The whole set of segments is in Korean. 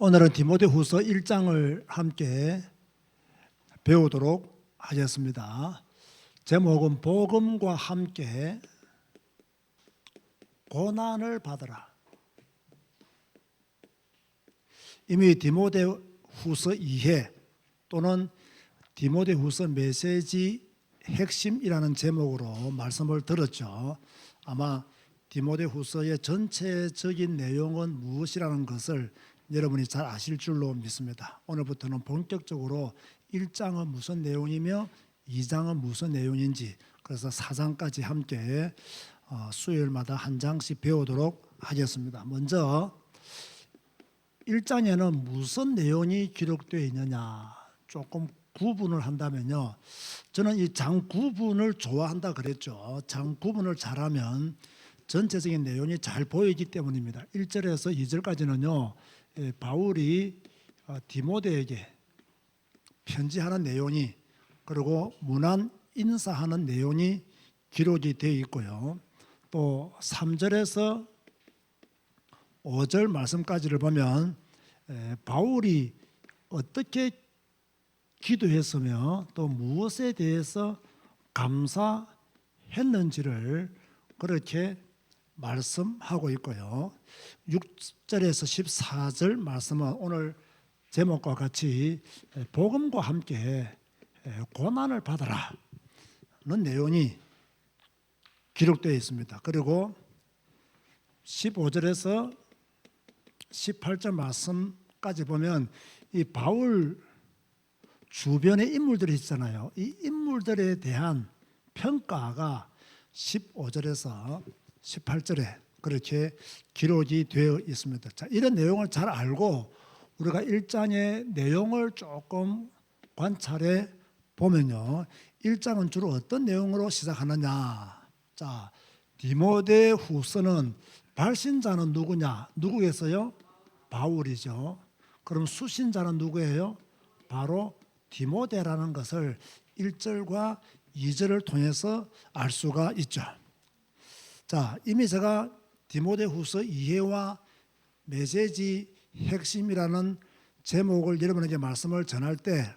오늘은 디모데후서 1장을 함께 배우도록 하겠습니다. 제목은 복음과 함께 고난을 받으라. 이미 디모데후서 2회 또는 디모데후서 메시지 핵심이라는 제목으로 말씀을 들었죠. 아마 디모데후서의 전체적인 내용은 무엇이라는 것을 여러분이 잘 아실 줄로 믿습니다. 오늘부터는 본격적으로 1장은 무슨 내용이며 2장은 무슨 내용인지, 그래서 4장까지 함께 수요일마다 한 장씩 배우도록 하겠습니다. 먼저 1장에는 무슨 내용이 기록되어 있느냐 조금 구분을 한다면요, 저는 이 장 구분을 좋아한다 그랬죠. 장 구분을 잘하면 전체적인 내용이 잘 보이기 때문입니다. 1절에서 2절까지는요, 바울이 디모데에게 편지하는 내용이, 그리고 문안 인사하는 내용이 기록이 되어 있고요. 또 3절에서 5절 말씀까지를 보면 바울이 어떻게 기도했으며 또 무엇에 대해서 감사했는지를 그렇게 말씀하고 있고요. 6절에서 14절 말씀은 오늘 제목과 같이 복음과 함께 고난을 받아라는 내용이 기록되어 있습니다. 그리고 15절에서 18절 말씀까지 보면 이 바울 주변의 인물들이 있잖아요. 이 인물들에 대한 평가가 15절에서 18절에 그렇게 기록이 되어 있습니다. 자, 이런 내용을 잘 알고 우리가 1장의 내용을 조금 관찰해 보면요, 1장은 주로 어떤 내용으로 시작하느냐. 자, 디모데후서는 발신자는 누구냐? 누구겠어요? 바울이죠. 그럼 수신자는 누구예요? 바로 디모데라는 것을 1절과 2절을 통해서 알 수가 있죠. 자, 이미 제가 디모데후서 2회와 메시지 핵심이라는 제목을 여러분에게 말씀을 전할 때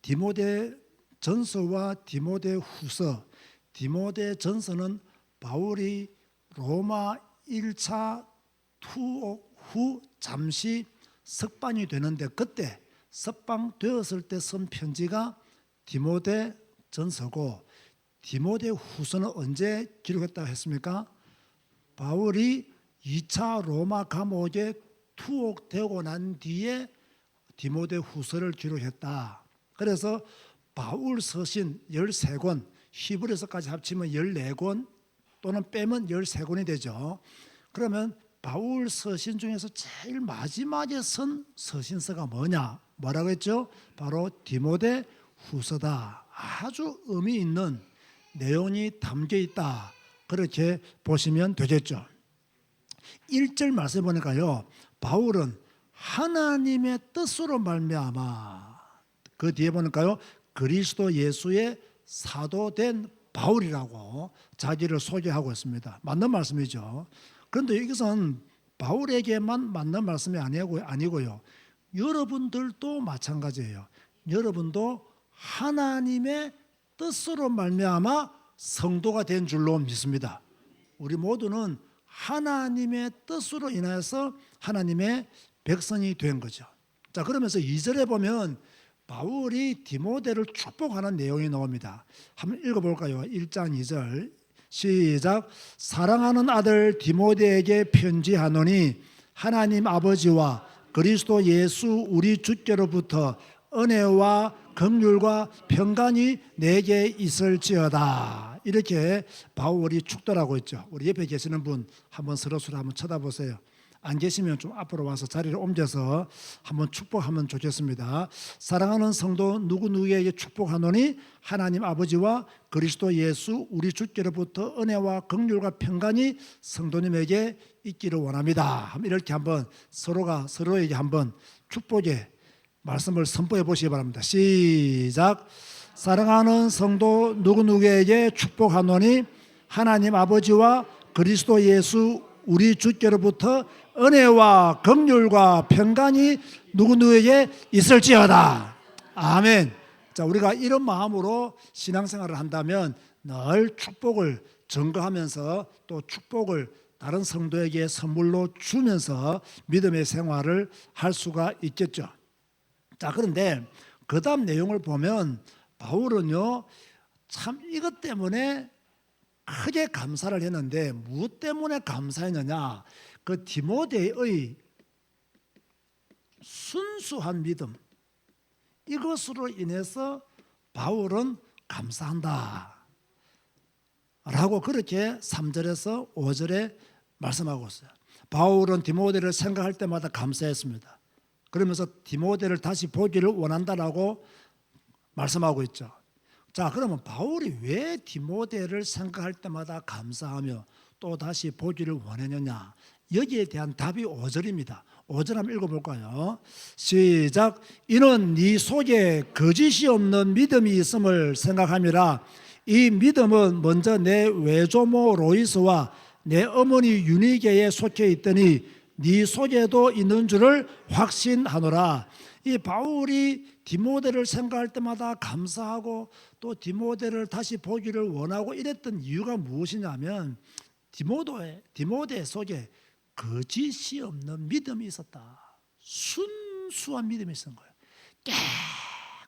디모데 전서와 디모데 후서, 디모데 전서는 바울이 로마 1차 투옥 후 잠시 석방이 되는데, 그때 석방되었을 때 쓴 편지가 디모데 전서고, 디모데 후서는 언제 기록했다고 했습니까? 바울이 2차 로마 감옥에 투옥되고 난 뒤에 디모데 후서를 기록했다. 그래서 바울 서신 13권, 히브리서까지 합치면 14권 또는 빼면 13권이 되죠. 그러면 바울 서신 중에서 제일 마지막에 쓴 서신서가 뭐라고 했죠? 바로 디모데 후서다. 아주 의미 있는 내용이 담겨 있다, 그렇게 보시면 되겠죠. 1절 말씀 보니까요, 바울은 하나님의 뜻으로 말미암아, 그 뒤에 보니까요, 그리스도 예수의 사도된 바울이라고 자기를 소개하고 있습니다. 맞는 말씀이죠. 그런데 이것은 바울에게만 맞는 말씀이 아니고요, 여러분들도 마찬가지예요. 여러분도 하나님의 뜻으로 말미암아 성도가 된 줄로 믿습니다. 우리 모두는 하나님의 뜻으로 인하여서 하나님의 백성이 된 거죠. 자, 그러면서 2절에 보면 바울이 디모데를 축복하는 내용이 나옵니다. 한번 읽어볼까요? 1장 2절 시작. 사랑하는 아들 디모데에게 편지하노니 하나님 아버지와 그리스도 예수 우리 주께로부터 은혜와 긍휼과 평강이 내게 있을지어다. 이렇게 바울이 축도라고 했죠. 우리 옆에 계시는 분 한번 서로 한번 쳐다보세요. 안 계시면 좀 앞으로 와서 자리를 옮겨서 한번 축복하면 좋겠습니다. 사랑하는 성도 누구누구에게 축복하노니 하나님 아버지와 그리스도 예수 우리 주께로부터 은혜와 긍휼과 평강이 성도님에게 있기를 원합니다. 이렇게 한번 서로가 서로에게 한번 축복의 말씀을 선포해 보시기 바랍니다. 시작. 사랑하는 성도 누구누구에게 축복하노니 하나님 아버지와 그리스도 예수 우리 주께로부터 은혜와 긍휼과 평강이 누구누구에게 있을지어다. 아멘. 자, 우리가 이런 마음으로 신앙생활을 한다면 늘 축복을 증거하면서 또 축복을 다른 성도에게 선물로 주면서 믿음의 생활을 할 수가 있겠죠. 자, 그런데 그 다음 내용을 보면 바울은요, 참 이것 때문에 크게 감사를 했는데, 무엇 때문에 감사했느냐? 그 디모데의 순수한 믿음, 이것으로 인해서 바울은 감사한다 라고 그렇게 3절에서 5절에 말씀하고 있어요. 바울은 디모데를 생각할 때마다 감사했습니다. 그러면서 디모데를 다시 보기를 원한다라고 말씀하고 있죠. 자, 그러면 바울이 왜 디모데를 생각할 때마다 감사하며 또 다시 보기를 원했느냐? 여기에 대한 답이 5절입니다. 5절 한번 읽어볼까요? 시작. 이는 네 속에 거짓이 없는 믿음이 있음을 생각함이라. 이 믿음은 먼저 내 외조모 로이스와 내 어머니 유니게에 속해 있더니 네 속에도 있는 줄을 확신하노라. 이 바울이 디모데를 생각할 때마다 감사하고 또 디모데를 다시 보기를 원하고 이랬던 이유가 무엇이냐면 디모데 속에 거짓이 없는 믿음이 있었다. 순수한 믿음이 있었던 거예요.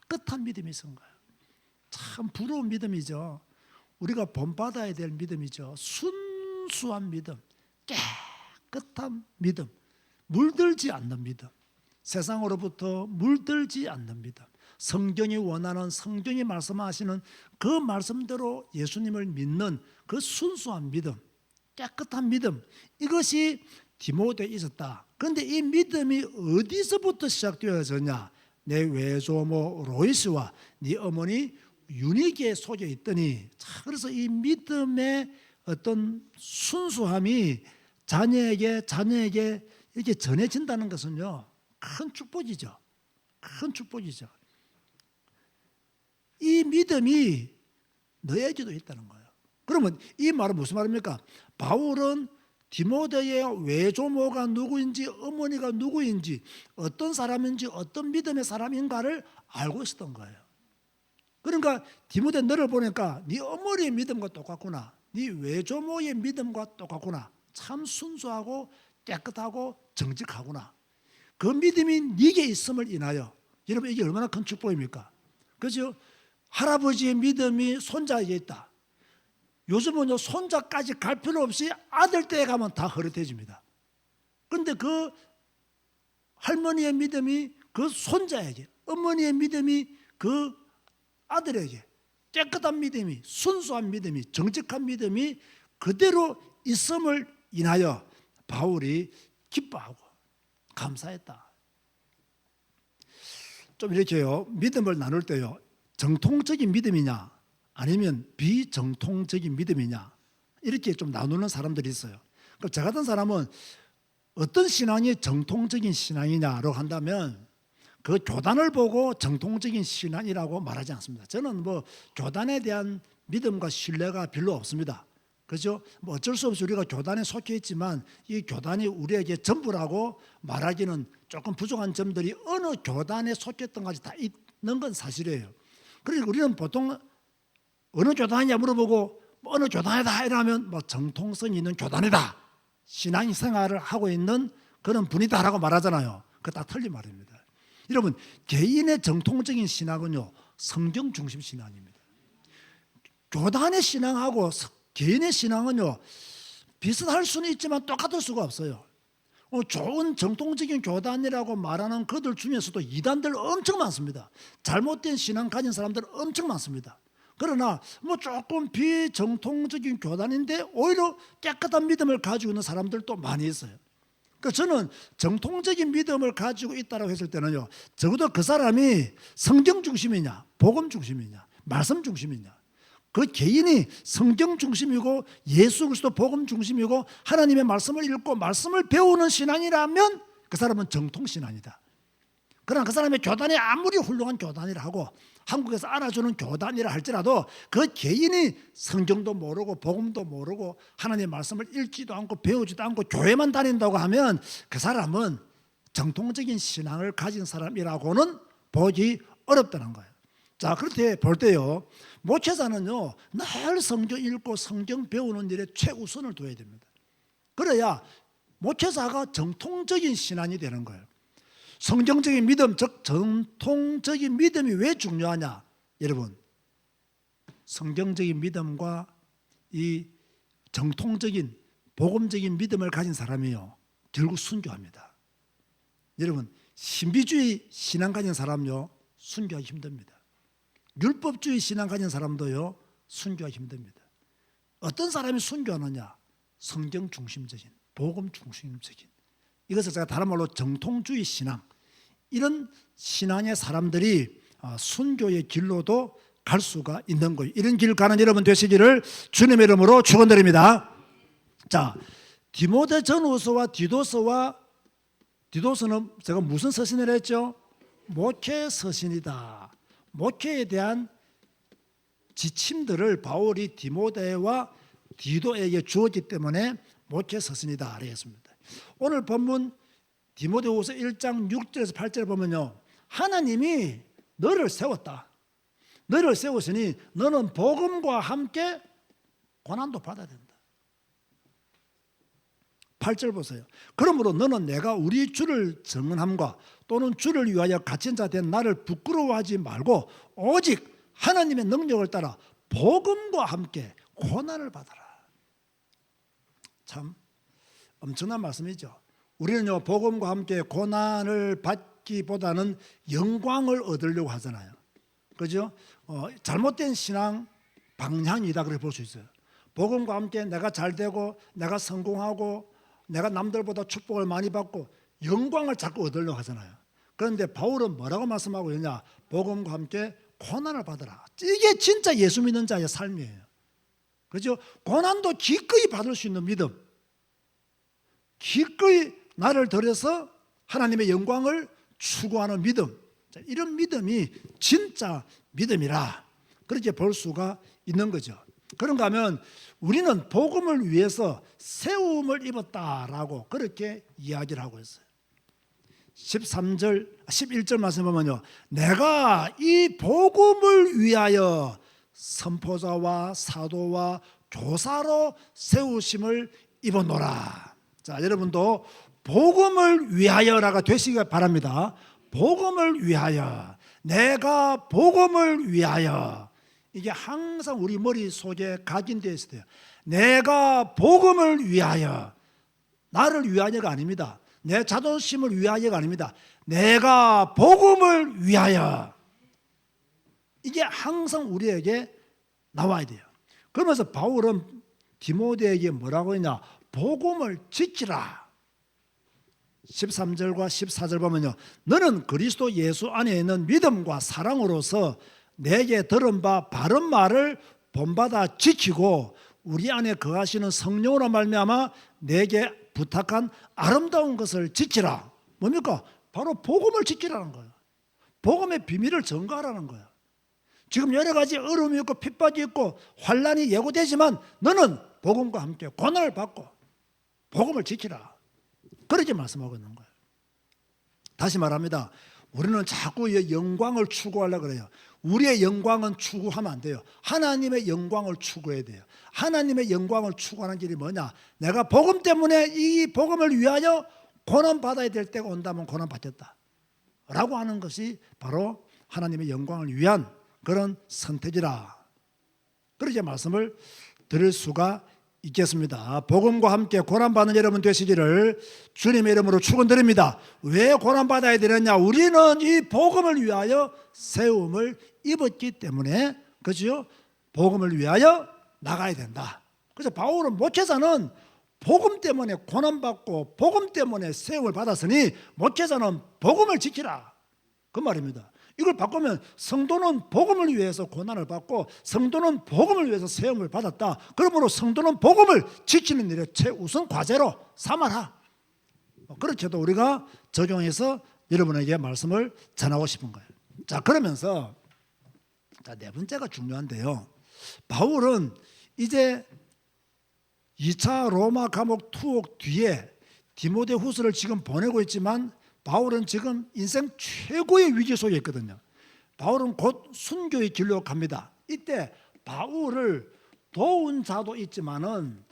깨끗한 믿음이 있었던 거예요. 참 부러운 믿음이죠. 우리가 본받아야 될 믿음이죠. 순수한 믿음, 깨끗한 믿음, 물들지 않는 믿음, 세상으로부터 물들지 않는 믿음, 성경이 원하는, 성경이 말씀하시는 그 말씀대로 예수님을 믿는 그 순수한 믿음, 깨끗한 믿음, 이것이 디모데에 있었다. 그런데 이 믿음이 어디서부터 시작되어졌냐? 내 외조모 로이스와 네 어머니 유니게 속에 있더니, 그래서 이 믿음의 어떤 순수함이 자녀에게 이렇게 전해진다는 것은요, 큰 축복이죠. 큰 축복이죠. 이 믿음이 너에게도 있다는 거예요. 그러면 이 말은 무슨 말입니까? 바울은 디모데의 외조모가 누구인지, 어머니가 누구인지, 어떤 사람인지, 어떤 믿음의 사람인가를 알고 있었던 거예요. 그러니까 디모데 너를 보니까 네 어머니의 믿음과 똑같구나, 네 외조모의 믿음과 똑같구나, 참 순수하고 깨끗하고 정직하구나, 그 믿음이 네게 있음을 인하여, 여러분 이게 얼마나 큰 축복입니까? 그죠? 할아버지의 믿음이 손자에게 있다. 요즘은요, 손자까지 갈 필요 없이 아들 때에 가면 다 흐릿해집니다. 그런데 그 할머니의 믿음이 그 손자에게, 어머니의 믿음이 그 아들에게, 깨끗한 믿음이, 순수한 믿음이, 정직한 믿음이 그대로 있음을 인하여 바울이 기뻐하고 감사했다. 좀 이렇게요, 믿음을 나눌 때요, 정통적인 믿음이냐 아니면 비정통적인 믿음이냐, 이렇게 좀 나누는 사람들이 있어요. 그럼 저 같은 사람은 어떤 신앙이 정통적인 신앙이냐로 한다면 그 교단을 보고 정통적인 신앙이라고 말하지 않습니다. 저는 뭐 교단에 대한 믿음과 신뢰가 별로 없습니다. 그죠? 뭐 어쩔 수 없이 우리가 교단에 속해 있지만 이 교단이 우리에게 전부라고 말하기는 조금 부족한 점들이 어느 교단에 속했던 것까지 다 있는 건 사실이에요. 그러니까 우리는 보통 어느 교단이냐 물어보고 어느 교단이다 이러면 뭐 정통성 있는 교단이다, 신앙생활을 하고 있는 그런 분이다라고 말하잖아요. 그거 다 틀린 말입니다. 여러분, 개인의 정통적인 신앙은요, 성경 중심 신앙입니다. 교단의 신앙하고 개인의 신앙은요, 비슷할 수는 있지만 똑같을 수가 없어요. 좋은 정통적인 교단이라고 말하는 그들 중에서도 이단들 엄청 많습니다. 잘못된 신앙 가진 사람들 엄청 많습니다. 그러나 뭐 조금 비정통적인 교단인데 오히려 깨끗한 믿음을 가지고 있는 사람들도 많이 있어요. 그러니까 저는 정통적인 믿음을 가지고 있다고 했을 때는요, 적어도 그 사람이 성경 중심이냐, 복음 중심이냐, 말씀 중심이냐, 그 개인이 성경 중심이고 예수 그리스도 복음 중심이고 하나님의 말씀을 읽고 말씀을 배우는 신앙이라면 그 사람은 정통 신앙이다. 그러나 그 사람의 교단이 아무리 훌륭한 교단이라 하고 한국에서 알아주는 교단이라 할지라도 그 개인이 성경도 모르고 복음도 모르고 하나님의 말씀을 읽지도 않고 배우지도 않고 교회만 다닌다고 하면 그 사람은 정통적인 신앙을 가진 사람이라고는 보기 어렵다는 거예요. 자, 그렇게 볼 때요, 목회자는요 늘 성경 읽고 성경 배우는 일에 최우선을 둬야 됩니다. 그래야 목회자가 정통적인 신앙이 되는 거예요. 성경적인 믿음, 즉 정통적인 믿음이 왜 중요하냐? 여러분, 성경적인 믿음과 이 정통적인 복음적인 믿음을 가진 사람이요 결국 순교합니다. 여러분, 신비주의 신앙 가진 사람요 순교하기 힘듭니다. 율법주의 신앙 가진 사람도요 순교하기 힘듭니다. 어떤 사람이 순교하느냐? 성경 중심적인, 복음 중심적인, 이것을 제가 다른 말로 정통주의 신앙, 이런 신앙의 사람들이 순교의 길로도 갈 수가 있는 거예요. 이런 길 가는 여러분 되시기를 주님의 이름으로 축원드립니다. 자, 디모데전후서와 디도서는 제가 무슨 서신을 했죠? 목회 서신이다. 목회에 대한 지침들을 바울이 디모데와 디도에게 주었기 때문에 목회 서신이다 그랬습니다. 오늘 본문 디모데후서 1장 6절에서 8절을 보면요, 하나님이 너를 세웠다. 너를 세웠으니 너는 복음과 함께 고난도 받아야 된다. 8절 보세요. 그러므로 너는 내가 우리 주를 증언함과 또는 주를 위하여 갇힌 자 된 나를 부끄러워하지 말고 오직 하나님의 능력을 따라 복음과 함께 고난을 받아라. 참 엄청난 말씀이죠. 우리는요 복음과 함께 고난을 받기보다는 영광을 얻으려고 하잖아요. 그죠? 잘못된 신앙 방향이다 그렇게 볼 수 있어요. 복음과 함께 내가 잘 되고 내가 성공하고 내가 남들보다 축복을 많이 받고 영광을 자꾸 얻으려고 하잖아요. 그런데 바울은 뭐라고 말씀하고 있느냐? 복음과 함께 고난을 받으라. 이게 진짜 예수 믿는 자의 삶이에요. 그죠? 고난도 기꺼이 받을 수 있는 믿음, 기꺼이 나를 들여서 하나님의 영광을 추구하는 믿음, 이런 믿음이 진짜 믿음이라 그렇게 볼 수가 있는 거죠. 그런가 하면 우리는 복음을 위해서 세움을 입었다라고 그렇게 이야기를 하고 있어요. 11절 말씀 보면요, 내가 이 복음을 위하여 선포자와 사도와 교사로 세우심을 입었노라. 자, 여러분도 복음을 위하여라가 되시길 바랍니다. 복음을 위하여, 내가 복음을 위하여, 이게 항상 우리 머릿속에 각인되어 있어요. 내가 복음을 위하여, 나를 위하여가 아닙니다. 내 자존심을 위하여가 아닙니다. 내가 복음을 위하여, 이게 항상 우리에게 나와야 돼요. 그러면서 바울은 디모데에게 뭐라고 했냐? 복음을 지키라. 13절과 14절 보면요, 너는 그리스도 예수 안에 있는 믿음과 사랑으로서 내게 들은 바 바른 말을 본받아 지키고 우리 안에 거하시는 성령으로 말미암아 내게 부탁한 아름다운 것을 지키라. 뭡니까? 바로 복음을 지키라는 거예요. 복음의 비밀을 전가하라는 거예요. 지금 여러 가지 어려움이 있고 핍박이 있고 환난이 예고되지만 너는 복음과 함께 고난을 받고 복음을 지키라. 그렇게 말씀하고 있는 거예요. 다시 말합니다. 우리는 자꾸 영광을 추구하려고 그래요. 우리의 영광은 추구하면 안 돼요. 하나님의 영광을 추구해야 돼요. 하나님의 영광을 추구하는 길이 뭐냐? 내가 복음 때문에 이 복음을 위하여 고난받아야 될 때가 온다면 고난받겠다 라고 하는 것이 바로 하나님의 영광을 위한 그런 선택이라, 그렇게 말씀을 드릴 수가 있겠습니다. 복음과 함께 고난받는 여러분 되시기를 주님의 이름으로 축원드립니다. 왜 고난받아야 되느냐? 우리는 이 복음을 위하여 세움을 입었기 때문에, 그렇죠? 복음을 위하여 나가야 된다. 그래서 바울은 목회자는 복음 때문에 고난받고 복음 때문에 세움을 받았으니 목회자는 복음을 지키라, 그 말입니다. 이걸 바꾸면 성도는 복음을 위해서 고난을 받고 성도는 복음을 위해서 세움을 받았다. 그러므로 성도는 복음을 지키는 일에 최우선 과제로 삼아라. 그렇게도 우리가 적용해서 여러분에게 말씀을 전하고 싶은 거예요. 자, 그러면서 자, 네 번째가 중요한데요. 바울은 이제 2차 로마 감옥 투옥 뒤에 디모데후서를 지금 보내고 있지만 바울은 지금 인생 최고의 위기 속에 있거든요. 바울은 곧 순교의 길로 갑니다. 이때 바울을 도운 자도 있지만은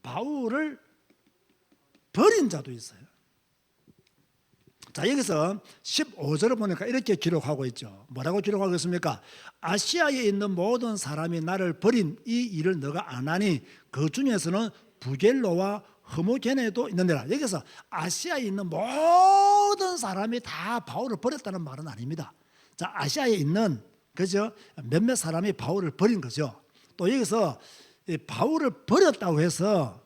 바울을 버린 자도 있어요. 자, 여기서 15절을 보니까 이렇게 기록하고 있죠. 뭐라고 기록하고 있습니까? 아시아에 있는 모든 사람이 나를 버린 이 일을 너가 안 하니 그 중에서는 부겔로와 흐모게네도 있는데라. 여기서 아시아에 있는 모든 사람이 다 바울을 버렸다는 말은 아닙니다. 자, 아시아에 있는 그죠? 몇몇 사람이 바울을 버린 거죠. 또 여기서 바울을 버렸다고 해서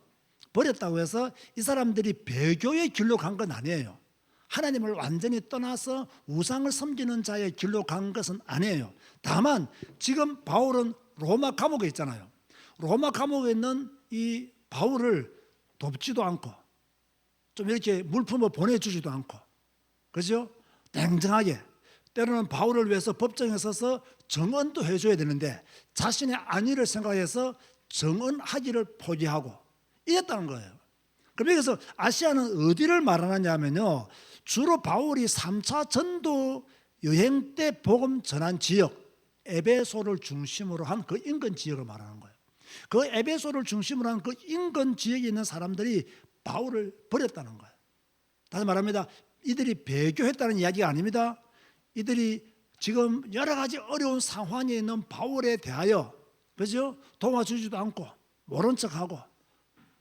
이 사람들이 배교의 길로 간 건 아니에요. 하나님을 완전히 떠나서 우상을 섬기는 자의 길로 간 것은 아니에요. 다만 지금 바울은 로마 감옥에 있잖아요. 로마 감옥에 있는 이 바울을 돕지도 않고 좀 이렇게 물품을 보내주지도 않고, 그죠? 냉정하게 때로는 바울을 위해서 법정에 서서 정언도 해줘야 되는데 자신의 안위를 생각해서 정언하기를 포기하고 이랬다는 거예요. 그럼 여기서 아시아는 어디를 말하느냐 하면요, 주로 바울이 3차 전도 여행 때 복음 전한 지역 에베소를 중심으로 한 그 인근 지역을 말하는 거예요. 그 에베소를 중심으로 한 그 인근 지역에 있는 사람들이 바울을 버렸다는 거예요. 다시 말합니다, 이들이 배교했다는 이야기가 아닙니다. 이들이 지금 여러 가지 어려운 상황에 있는 바울에 대하여, 그죠? 도와주지도 않고 모른 척하고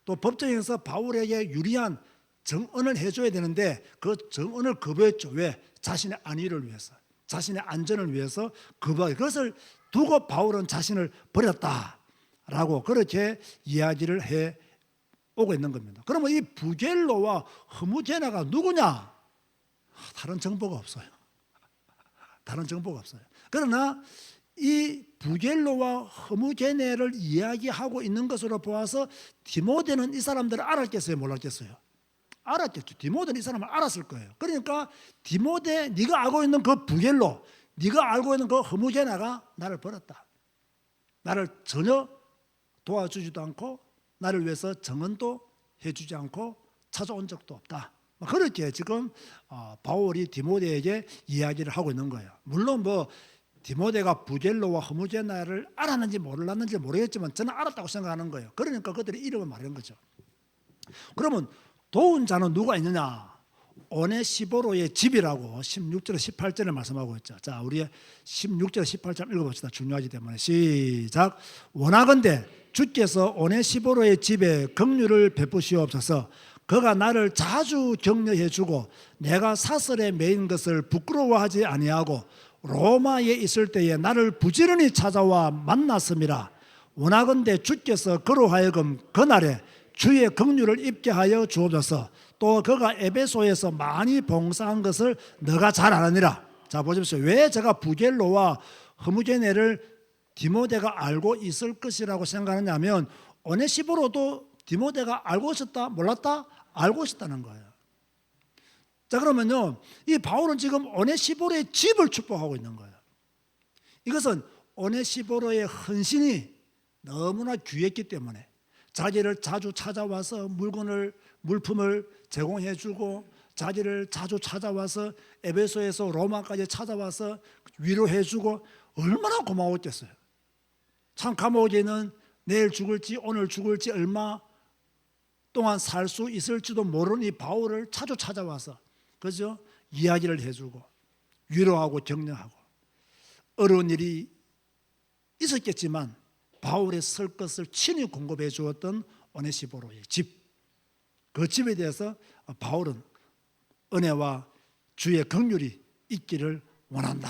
또 법정에서 바울에게 유리한 정언을 해줘야 되는데 그 정언을 거부했죠. 왜? 자신의 안위를 위해서, 자신의 안전을 위해서 거부하게. 그것을 두고 바울은 자신을 버렸다라고 그렇게 이야기를 해 오고 있는 겁니다. 그러면 이 부겔로와 흐무게나가 누구냐? 다른 정보가 없어요. 다른 정보가 없어요. 그러나 이 부겔로와 흐무게네를 이야기하고 있는 것으로 보아서 디모데는 이 사람들을 알았겠어요? 몰랐겠어요? 알았겠죠. 디모데는 이 사람을 알았을 거예요. 그러니까 디모데, 네가 알고 있는 그 부겔로, 네가 알고 있는 그 흐무게나가 나를 버렸다. 나를 전혀 도와주지도 않고 나를 위해서 정언도 해주지 않고 찾아온 적도 없다. 그렇게 지금 바울이 디모데에게 이야기를 하고 있는 거예요. 물론 뭐 디모데가 부겔로와 흐무게나를 알았는지 몰랐는지 모르겠지만 저는 알았다고 생각하는 거예요. 그러니까 그들의 이름을 말하는 거죠. 그러면 도운 자는 누가 있느냐? 오네시보로의 집이라고 16절 18절에 말씀하고 있죠. 자, 우리 16절 18절 읽어봅시다. 중요하기 때문에 시작. 원하건대 주께서 오네시보로의 집에 긍휼을 베푸시옵소서. 그가 나를 자주 격려해 주고 내가 사설에 매인 것을 부끄러워하지 아니하고 로마에 있을 때에 나를 부지런히 찾아와 만났음이라. 원하건대 주께서 그로 하여금 그날에 주의 긍휼을 입게 하여 주옵소서. 또 그가 에베소에서 많이 봉사한 것을 너가 잘 아느니라. 자, 보십시오. 왜 제가 부겔로와 흐무게네를 디모데가 알고 있을 것이라고 생각하느냐면 오네시보로도 디모데가 알고 있었다? 몰랐다? 알고 있었다는 거예요. 자, 그러면요, 이 바울은 지금 오네시보로의 집을 축복하고 있는 거예요. 이것은 오네시보로의 헌신이 너무나 귀했기 때문에 자기를 자주 찾아와서 물품을 제공해 주고 자기를 자주 찾아와서 에베소에서 로마까지 찾아와서 위로해 주고 얼마나 고마웠겠어요. 참 감옥에는 내일 죽을지 오늘 죽을지 얼마 동안 살 수 있을지도 모르는 이 바울을 자주 찾아와서, 그죠? 이야기를 해주고 위로하고 격려하고 어려운 일이 있었겠지만 바울의 설 것을 친히 공급해 주었던 오네시보로의 집, 그 집에 대해서 바울은 은혜와 주의 긍휼이 있기를 원한다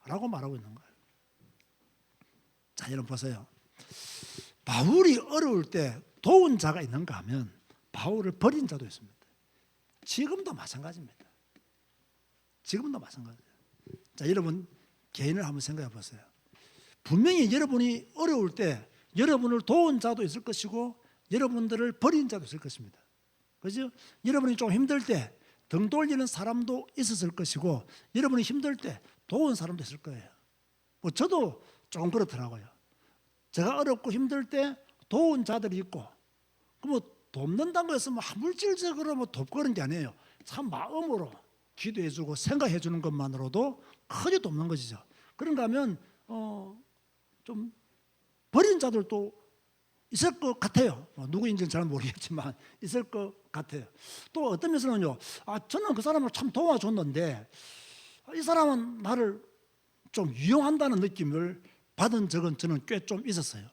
라고 말하고 있는 거예요. 자, 여러분 보세요. 바울이 어려울 때 도운 자가 있는가 하면 바울을 버린 자도 있습니다. 지금도 마찬가지입니다. 지금도 마찬가지예요. 자, 여러분 개인을 한번 생각해 보세요. 분명히 여러분이 어려울 때 여러분을 도운 자도 있을 것이고 여러분들을 버린 자도 있을 것입니다. 그죠? 여러분이 좀 힘들 때 등 돌리는 사람도 있었을 것이고 여러분이 힘들 때 도운 사람도 있을 거예요. 저도 조금 그렇더라고요. 제가 어렵고 힘들 때 도운 자들이 있고, 뭐 돕는다는 것은 뭐 물질적으로 뭐 돕고 그런 게 아니에요. 참 마음으로 기도해주고 생각해주는 것만으로도 크게 돕는 것이죠. 그런가 하면 좀 버린 자들도 있을 것 같아요. 누구인지는 잘 모르겠지만 있을 것 같아요. 또 어떤 면에서는요, 저는 그 사람을 참 도와줬는데 이 사람은 나를 좀 이용한다는 느낌을 받은 적은 저는 꽤 좀 있었어요.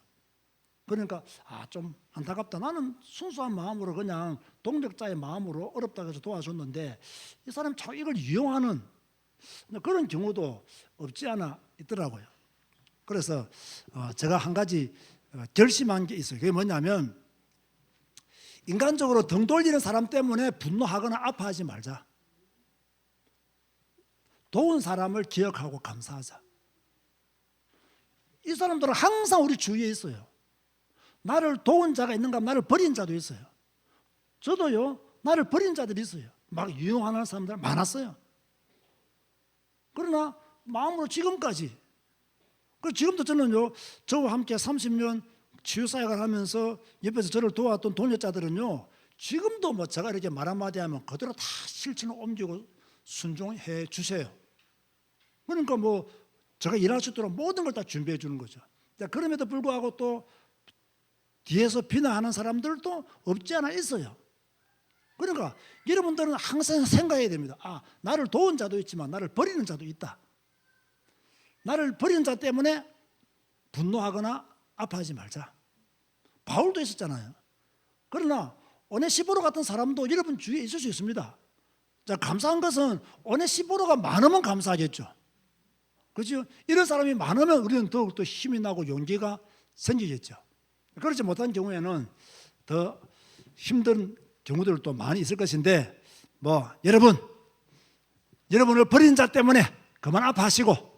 그러니까 좀 안타깝다. 나는 순수한 마음으로 그냥 동력자의 마음으로 어렵다고 해서 도와줬는데 이 사람 참 이걸 이용하는 그런 경우도 없지 않아 있더라고요. 그래서 제가 한 가지 결심한 게 있어요. 그게 뭐냐면 인간적으로 등 돌리는 사람 때문에 분노하거나 아파하지 말자. 도운 사람을 기억하고 감사하자. 이 사람들은 항상 우리 주위에 있어요. 나를 도운 자가 있는가 하면 나를 버린 자도 있어요. 저도요, 나를 버린 자들이 있어요. 막 이용하는 사람들 많았어요. 그러나 마음으로 지금까지, 그리고 지금도 저는요, 저와 함께 30년 치유사역을 하면서 옆에서 저를 도왔던 동료자들은요, 지금도 뭐 제가 이렇게 말 한마디 하면 그대로 다 실천을 옮기고 순종해 주세요. 그러니까 뭐 제가 일할 수 있도록 모든 걸 다 준비해 주는 거죠. 그럼에도 불구하고 또 뒤에서 비난하는 사람들도 없지 않아 있어요. 그러니까 여러분들은 항상 생각해야 됩니다. 나를 도운 자도 있지만 나를 버리는 자도 있다. 나를 버리는 자 때문에 분노하거나 아파하지 말자. 바울도 있었잖아요. 그러나 오네시보로 같은 사람도 여러분 주위에 있을 수 있습니다. 자, 감사한 것은 오네시보로가 많으면 감사하겠죠. 그렇죠? 이런 사람이 많으면 우리는 더욱더 힘이 나고 용기가 생기겠죠. 그렇지 못한 경우에는 더 힘든 경우들도 많이 있을 것인데, 뭐 여러분을 버린 자 때문에 그만 아파하시고,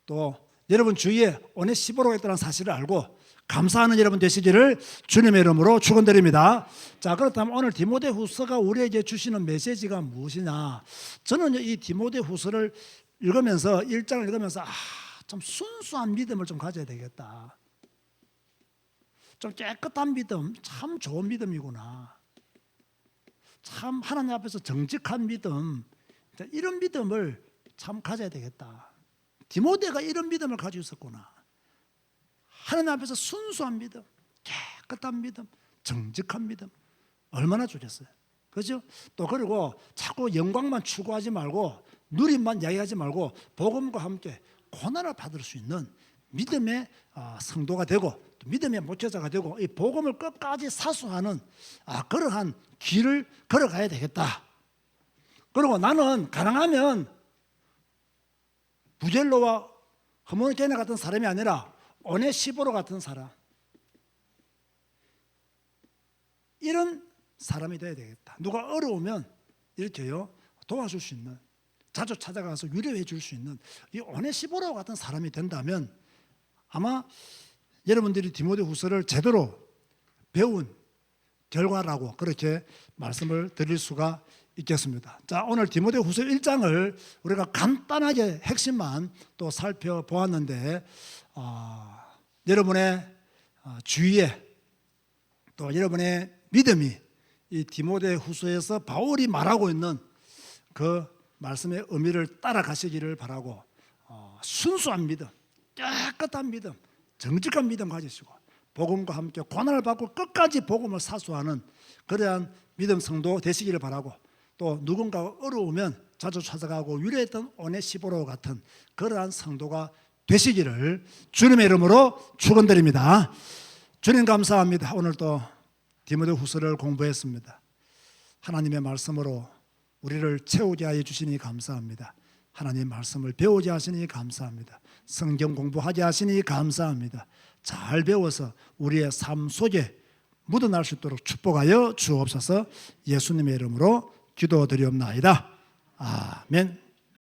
또 여러분 주위에 오네시보로가 있다는 사실을 알고 감사하는 여러분 되시기를 주님의 이름으로 축원드립니다. 자, 그렇다면 오늘 디모데후서가 우리에게 주시는 메시지가 무엇이냐? 저는 이 디모데후서를 읽으면서 1장을 읽으면서 좀 순수한 믿음을 좀 가져야 되겠다. 좀 깨끗한 믿음, 참 좋은 믿음이구나. 참 하나님 앞에서 정직한 믿음, 이런 믿음을 참 가져야 되겠다. 디모데가 이런 믿음을 가지고 있었구나. 하나님 앞에서 순수한 믿음, 깨끗한 믿음, 정직한 믿음, 얼마나 좋겠어요. 그렇죠? 또 그리고 자꾸 영광만 추구하지 말고 누림만 이야기하지 말고 복음과 함께 고난을 받을 수 있는 믿음의 성도가 되고 믿음의 목회자가 되고 이 복음을 끝까지 사수하는 그러한 길을 걸어가야 되겠다. 그리고 나는 가능하면 부젤로와 흐모니케네 같은 사람이 아니라 오네시보로 같은 사람, 이런 사람이 돼야 되겠다. 누가 어려우면 이렇게요 도와줄 수 있는, 자주 찾아가서 위로해 줄 수 있는 이 오네시보로 같은 사람이 된다면 아마 여러분들이 디모데후서를 제대로 배운 결과라고 그렇게 말씀을 드릴 수가 있겠습니다. 자, 오늘 디모데후서 1장을 우리가 간단하게 핵심만 또 살펴보았는데 여러분의 주위에 또 여러분의 믿음이 이 디모데후서에서 바울이 말하고 있는 그 말씀의 의미를 따라가시기를 바라고 순수한 믿음, 깨끗한 믿음, 정직한 믿음 가지시고 복음과 함께 고난을 받고 끝까지 복음을 사수하는 그러한 믿음 성도 되시기를 바라고, 또 누군가가 어려우면 자주 찾아가고 위로했던 오네시보로 같은 그러한 성도가 되시기를 주님의 이름으로 축원드립니다. 주님 감사합니다. 오늘 또 디모데후서를 공부했습니다. 하나님의 말씀으로 우리를 채우게 하여 주시니 감사합니다. 하나님 말씀을 배우게 하시니 감사합니다. 성경 공부하게 하시니 감사합니다. 잘 배워서 우리의 삶 속에 묻어날 수 있도록 축복하여 주옵소서. 예수님의 이름으로 기도드리옵나이다. 아멘.